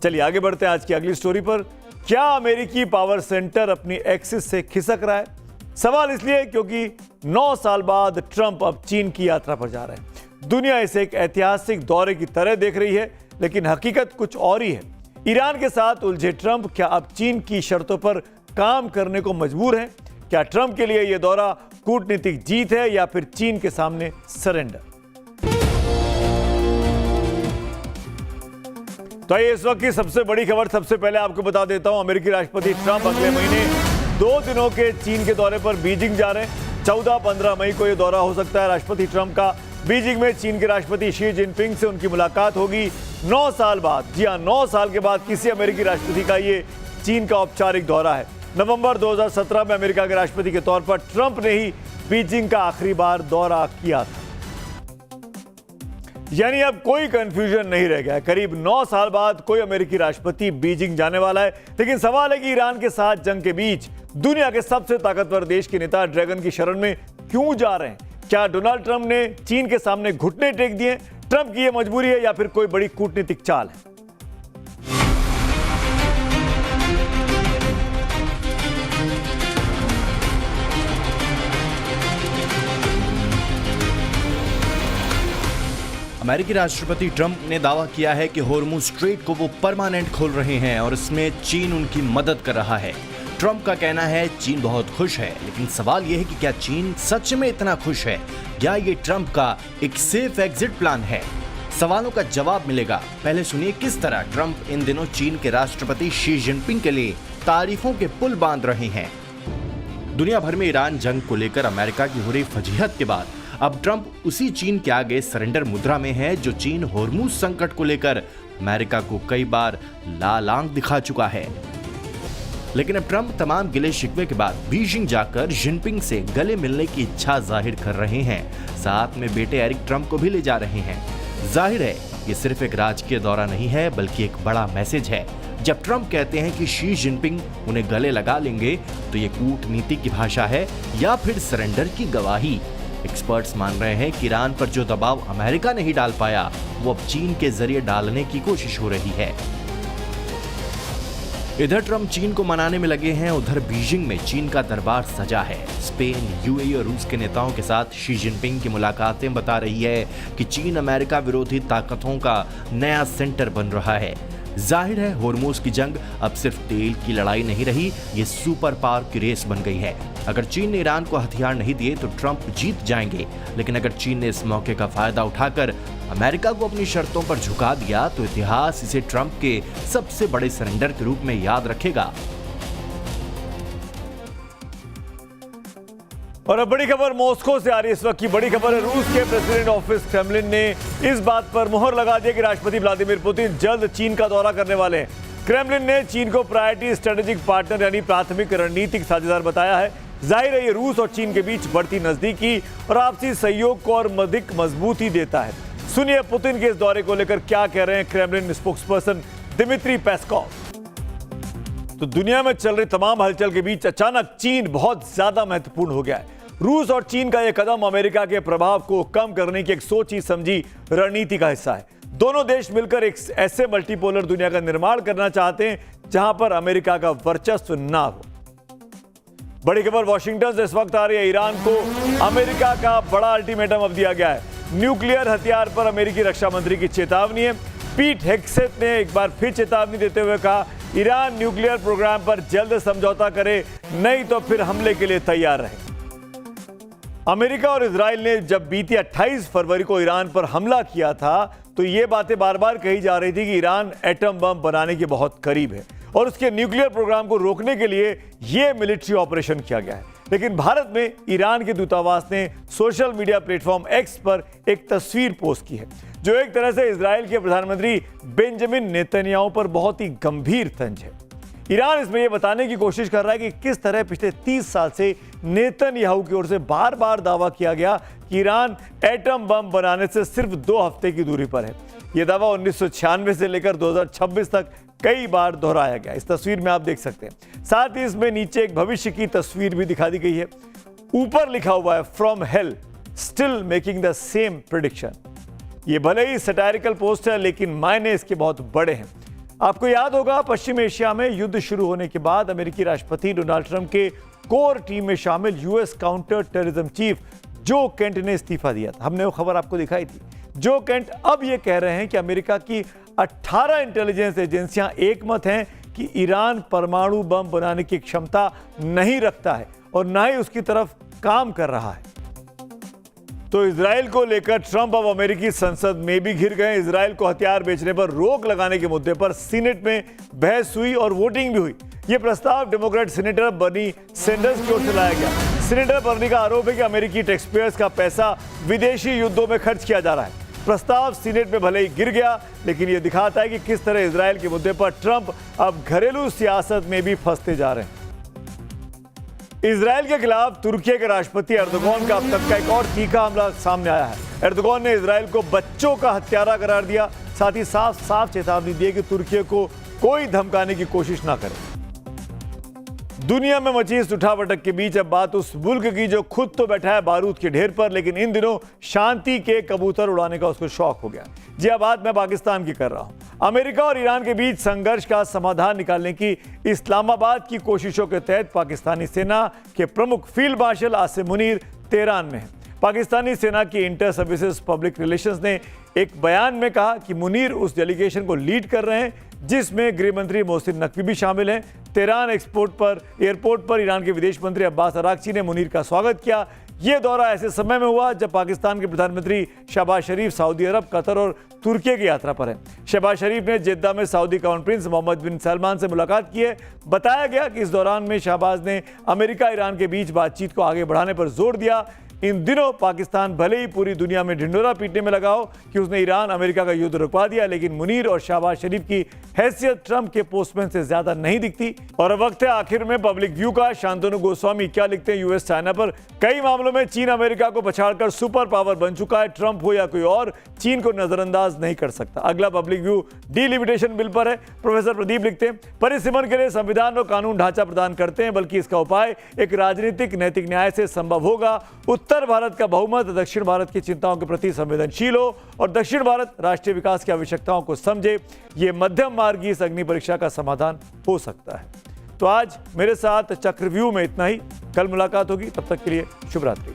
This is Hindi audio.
चलिए आगे बढ़ते हैं आज की अगली स्टोरी पर। क्या अमेरिकी पावर सेंटर अपनी एक्सिस से खिसक रहा है? सवाल इसलिए क्योंकि 9 साल बाद ट्रंप अब चीन की यात्रा पर जा रहे हैं। दुनिया इसे एक ऐतिहासिक दौरे की तरह देख रही है, लेकिन हकीकत कुछ और ही है। ईरान के साथ उलझे ट्रंप क्या अब चीन की शर्तों पर काम करने को मजबूर हैं? क्या ट्रंप के लिए यह दौरा कूटनीतिक जीत है या फिर चीन के सामने सरेंडर? तो ये इस वक्त की सबसे बड़ी खबर। सबसे पहले आपको बता देता हूं, अमेरिकी राष्ट्रपति ट्रंप अगले महीने 2 दिनों के चीन के दौरे पर बीजिंग जा रहे हैं। 14-15 मई को यह दौरा हो सकता है राष्ट्रपति ट्रंप का। बीजिंग में चीन के राष्ट्रपति शी जिनपिंग से उनकी मुलाकात होगी 9 साल बाद। जी हां, 9 साल के बाद किसी अमेरिकी राष्ट्रपति का ये चीन का औपचारिक दौरा है। नवंबर 2017 में अमेरिका के राष्ट्रपति के तौर पर ट्रंप ने ही बीजिंग का आखिरी बार दौरा किया था। यानी अब कोई कंफ्यूजन नहीं रह गया। करीब 9 साल बाद कोई अमेरिकी राष्ट्रपति बीजिंग जाने वाला है। लेकिन सवाल है कि ईरान के साथ जंग के बीच दुनिया के सबसे ताकतवर देश के नेता ड्रैगन की शरण में क्यों जा रहे हैं? क्या डोनाल्ड ट्रंप ने चीन के सामने घुटने टेक दिए? ट्रंप की यह मजबूरी है या फिर कोई बड़ी कूटनीतिक चाल है? अमेरिकी राष्ट्रपति ट्रंप ने दावा किया है कि होर्मुज स्ट्रेट को वो परमानेंट खोल रहे हैं और इसमें चीन उनकी मदद कर रहा है। ट्रंप का कहना है चीन बहुत खुश है, लेकिन सवाल यह है कि क्या चीन सच में इतना खुश है? क्या ये ट्रंप का एक सेफ एग्जिट प्लान है? सवालों का जवाब मिलेगा। पहले सुनिए किस तरह ट्रंप इन दिनों चीन के राष्ट्रपति शी जिनपिंग के लिए तारीफों के पुल बांध रहे हैं। दुनिया भर में ईरान जंग को लेकर अमेरिका की हो रही फजीहत के बाद अब ट्रंप उसी चीन के आगे सरेंडर मुद्रा में है जो चीन होर्मुज संकट को लेकर अमेरिका को कई बार लाल आंख दिखा चुका है। लेकिन अब ट्रंप तमाम गिले शिकवे के बाद बीजिंग जाकर जिनपिंग से गले मिलने की इच्छा जाहिर कर रहे हैं। साथ में बेटे एरिक ट्रंप को भी ले जा रहे हैं। जाहिर है ये सिर्फ एक राजकीय दौरा नहीं है, बल्कि एक बड़ा मैसेज है। जब ट्रंप कहते हैं कि शी जिनपिंग उन्हें गले लगा लेंगे, तो ये कूटनीति की भाषा है या फिर सरेंडर की गवाही? एक्सपर्ट्स मान रहे हैं कि ईरान पर जो दबाव अमेरिका नहीं डाल पाया, वो अब चीन के जरिए डालने की कोशिश हो रही है। इधर ट्रंप चीन को मनाने में लगे हैं, उधर बीजिंग में चीन का दरबार सजा है। स्पेन, यूएई और रूस के नेताओं के साथ शी जिनपिंग की मुलाकातें बता रही है कि चीन अमेरिका विरोधी ताकतों का नया सेंटर बन रहा है। जाहिर है होर्मुज की जंग अब सिर्फ तेल की लड़ाई नहीं रही, ये सुपर पावर की रेस बन गई है। अगर चीन ने ईरान को हथियार नहीं दिए तो ट्रंप जीत जाएंगे, लेकिन अगर चीन ने इस मौके का फायदा उठाकर अमेरिका को अपनी शर्तों पर झुका दिया तो इतिहास इसे ट्रंप के सबसे बड़े सरेंडर के रूप में याद रखेगा। और अब बड़ी खबर मॉस्को से आ रही है। इस वक्त की बड़ी खबर है, रूस के प्रेसिडेंट ऑफिस क्रेमलिन ने इस बात पर मुहर लगा दी कि राष्ट्रपति व्लादिमीर पुतिन जल्द चीन का दौरा करने वाले हैं। क्रेमलिन ने चीन को प्रायोरिटी स्ट्रेटेजिक पार्टनर यानी प्राथमिक रणनीतिक साझेदार बताया है। जाहिर है ये रूस और चीन के बीच बढ़ती नजदीकी और आपसी सहयोग को और अधिक मजबूती देता है। सुनिए पुतिन के इस दौरे को लेकर क्या कह रहे हैं क्रेमलिन स्पोक्सपर्सन दिमित्री पेस्कॉव। तो दुनिया में चल रही तमाम हलचल के बीच अचानक चीन बहुत ज्यादा महत्वपूर्ण हो गया है। रूस और चीन का यह कदम अमेरिका के प्रभाव को कम करने की एक सोची समझी रणनीति का हिस्सा है। दोनों देश मिलकर एक ऐसे मल्टीपोलर दुनिया का निर्माण करना चाहते हैं जहां पर अमेरिका का वर्चस्व ना हो। बड़ी खबर वॉशिंगटन से इस वक्त आ रही है। ईरान को अमेरिका का बड़ा अल्टीमेटम अब दिया गया है। न्यूक्लियर हथियार पर अमेरिकी रक्षा मंत्री की चेतावनी है। पीट हेग्सेथ ने एक बार फिर चेतावनी देते हुए कहा, ईरान न्यूक्लियर प्रोग्राम पर जल्द समझौता करे, नहीं तो फिर हमले के लिए तैयार रहे। अमेरिका और इजराइल ने जब बीती 28 फरवरी को ईरान पर हमला किया था तो ये बातें बार बार कही जा रही थी कि ईरान एटम बम बनाने के बहुत करीब है और उसके न्यूक्लियर प्रोग्राम को रोकने के लिए यह मिलिट्री ऑपरेशन किया गया है। लेकिन भारत में ईरान के दूतावास ने सोशल मीडिया प्लेटफॉर्म एक्स पर एक तस्वीर पोस्ट की है जो एक तरह से इजराइल के प्रधानमंत्री बेंजामिन नेतन्याहू पर बहुत ही गंभीर तंज है। ईरान इसमें यह बताने की कोशिश कर रहा है कि किस तरह पिछले 30 साल से नेतन्याहू की ओर से बार बार दावा किया गया कि ईरान एटम बम बनाने से सिर्फ 2 हफ्ते की दूरी पर है। यह दावा 1996 से लेकर 2026 तक कई बार दोहराया गया। इस तस्वीर में आप देख सकते हैं। साथ ही इसमें नीचे एक भविष्य की तस्वीर भी दिखा दी गई है। ऊपर लिखा हुआ है, from hello still making the same prediction. ये भले ही सटायरिकल पोस्ट है लेकिन मायने इसके बहुत बड़े हैं। आपको याद होगा, पश्चिम एशिया में युद्ध शुरू होने के बाद अमेरिकी राष्ट्रपति डोनाल्ड ट्रंप के कोर टीम में शामिल यूएस काउंटर टेररिज्म चीफ जो केंट ने इस्तीफा दिया था। हमने वो खबर आपको दिखाई थी। जो केंट अब ये कह रहे हैं कि अमेरिका की 18 इंटेलिजेंस एजेंसियां एकमत हैं कि ईरान परमाणु बम बनाने की क्षमता नहीं रखता है और ना ही उसकी तरफ काम कर रहा है। तो इजराइल को लेकर ट्रंप अब अमेरिकी संसद में भी घिर गए। इजराइल को हथियार बेचने पर रोक लगाने के मुद्दे पर सीनेट में बहस हुई और वोटिंग भी हुई। यह प्रस्ताव डेमोक्रेट सीनेटर बर्नी सैंडर्स की ओर से लाया गया। सीनेटर बर्नी का आरोप है कि अमेरिकी टैक्स पेयर्स का पैसा विदेशी युद्धों में खर्च किया जा रहा है। प्रस्ताव सीनेट में भले ही गिर गया, लेकिन यह दिखाता है कि किस तरह इजराइल के मुद्दे पर ट्रंप अब घरेलू सियासत में भी फंसते जा रहे हैं। इजराइल के खिलाफ तुर्की के राष्ट्रपति एर्दोगान का अब तक का एक और तीखा हमला सामने आया है। एर्दोगान ने इजराइल को बच्चों का हत्यारा करार दिया, साथ ही साफ साफ चेतावनी दी कि तुर्की को कोई धमकाने की कोशिश ना करे। दुनिया में मची इस उठापटक के बीच अब बात उस मुल्क की जो खुद तो बैठा है बारूद के ढेर पर, लेकिन इन दिनों शांति के कबूतर उड़ाने का उसको शौक हो गया। जी अब बात मैं पाकिस्तान की कर रहा हूं। अमेरिका और ईरान के बीच संघर्ष का समाधान निकालने की इस्लामाबाद की कोशिशों के तहत पाकिस्तानी सेना के प्रमुख field marshal Asim Munir Tehran में हैं। पाकिस्तानी सेना की इंटर सर्विसेज पब्लिक रिलेशंस ने एक बयान में कहा कि मुनीर उस डेलीगेशन को लीड कर रहे हैं जिसमें गृह मंत्री मोहसिन नकवी भी शामिल हैं। तेहरान एयरपोर्ट पर ईरान के विदेश मंत्री अब्बास अरागची ने मुनीर का स्वागत किया। यह दौरा ऐसे समय में हुआ जब पाकिस्तान के प्रधानमंत्री शहबाज शरीफ सऊदी अरब, कतर और तुर्की की यात्रा पर हैं। शहबाज शरीफ ने जेद्दा में सऊदी क्राउन प्रिंस मोहम्मद बिन सलमान से मुलाकात की है। बताया गया कि इस दौरान में शहबाज ने अमेरिका ईरान के बीच बातचीत को आगे बढ़ाने पर जोर दिया। इन दिनों पाकिस्तान भले ही पूरी दुनिया में ढिंढोरा पीटने में लगा हो कि उसने ईरान अमेरिका का युद्ध रुकवा दिया, लेकिन मुनीर और शहबाज शरीफ की हैसियत ट्रंप के पोस्टमैन से ज्यादा नहीं दिखती। और अब वक्त है आखिर में पब्लिक व्यू का। शांतनु गोस्वामी क्या लिखते हैं यूएस चाइना पर? कई मामलों में चीन अमेरिका को पछाड़कर सुपर पावर बन चुका है। ट्रंप हो या कोई और, चीन को नजरअंदाज नहीं कर सकता। अगला पब्लिक व्यू डीलिमिटेशन बिल पर है। प्रोफेसर प्रदीप लिखते हैं, परिसीमन के लिए संविधान और कानून ढांचा प्रदान करते हैं, बल्कि इसका उपाय एक राजनीतिक नैतिक न्याय से संभव होगा। उत्तर भारत का बहुमत दक्षिण भारत की चिंताओं के प्रति संवेदनशील हो और दक्षिण भारत राष्ट्रीय विकास की आवश्यकताओं को समझे। ये मध्यम मार्गी इस अग्नि परीक्षा का समाधान हो सकता है। तो आज मेरे साथ चक्रव्यूह में इतना ही। कल मुलाकात होगी, तब तक के लिए शुभ रात्रि।